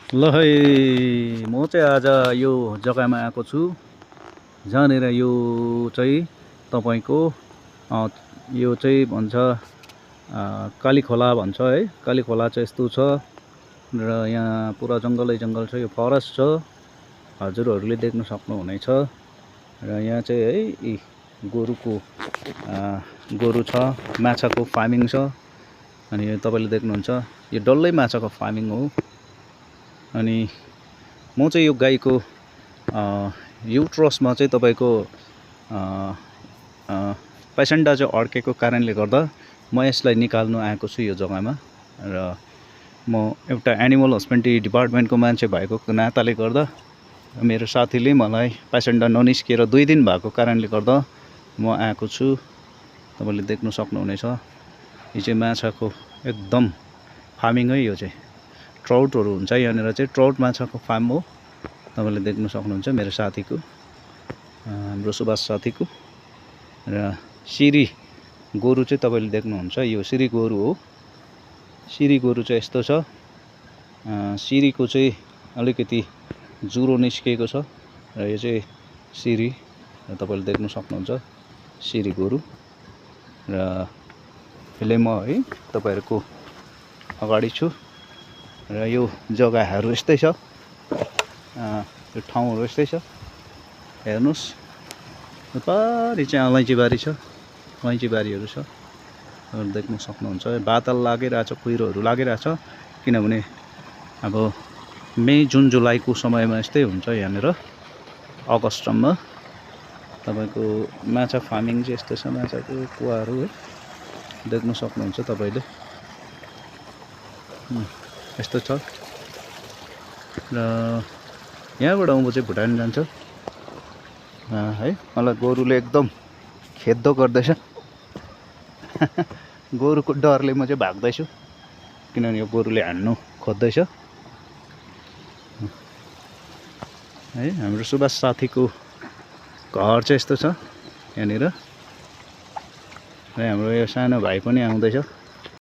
ल है म चाहिँ आज यो जग्गामा आएको छु जहाँनिर यो चाहिँ तपाईको यो चाहिँ भन्छ कालीखोला भन्छ है। कालीखोला चाहिँ यस्तो छ र यहाँ पुरा जङ्गलै जङ्गल छ, यो फरेस्ट छ, हजुरहरूले देख्न सक्नुहुनेछ। र यहाँ चाहिँ है गोरुको गोरु छ, माछाको फार्मिङ छ। अनि तपाईले देख्नुहुन्छ यो डल्लै माछाको फार्मिङ हो। अनि म चाहिँ यो गाईको युट्रसमा चाहिँ तपाईको पेसेन्डा चाहिँ अड्केको कारणले गर्दा म यसलाई निकाल्नु आएको छु यो जग्गामा। र म एउटा एनिमल हस्बेन्ड्री डिपार्टमेन्टको मान्छे भएको नाताले गर्दा मेरो साथीले मलाई पेसेन्डा ननिस्किएर 2 दिन भएको कारणले गर्दा म आएको छु। तपाईले देख्न सक्नुहुनेछ यो चाहिँ माछाको एकदम फार्मिङ है। यो चाहिँ ट्राउटहरू हुन्छ यहाँनिर चाहिँ ट्राउट माछाको फार्म हो। तपाईले देख्न सक्नुहुन्छ मेरो साथीको हाम्रो सुभाष साथीको। र सिरी गोरु चाहिँ तपाईले देख्नुहुन्छ यो सिरी गोरु हो। सिरी गोरु चाहिँ यस्तो छ, सिरीको चाहिँ अलिकति जुरो निस्किएको छ र यो चाहिँ सिरी तपाईले देख्न सक्नुहुन्छ सिरी गोरु। र अहिले म है तपाईहरुको अगाडि छु र यो जग्गाहरू यस्तै छ, यो ठाउँहरू यस्तै छ। हेर्नुस् पारि चाहिँ अलैँची बारी छ, अलैँची बारीहरू छ, तपाईले देख्न सक्नुहुन्छ। बादल लागिरहेछ, कुहिरोहरू लागिरहेछ, किनभने अब मे जुन जुलाईको समयमा यस्तै हुन्छ यहाँनिर अगस्तसम्म। तपाईको माछा फार्मिङ चाहिँ यस्तो छ, माछाको कुवाहरू है देख्न सक्नुहुन्छ तपाईले, यस्तो छ। र यहाँबाट उँभो चाहिँ भुटान जान्छ है। मलाई गोरुले एकदम खेद्दो गर्दैछ गोरुको डरले म चाहिँ भाग्दैछु, किनभने यो गोरुले हान्नु खोज्दैछ है। हाम्रो सुभाष साथीको घर चाहिँ यस्तो छ यहाँनिर। र हाम्रो यो सानो भाइ पनि आउँदैछ।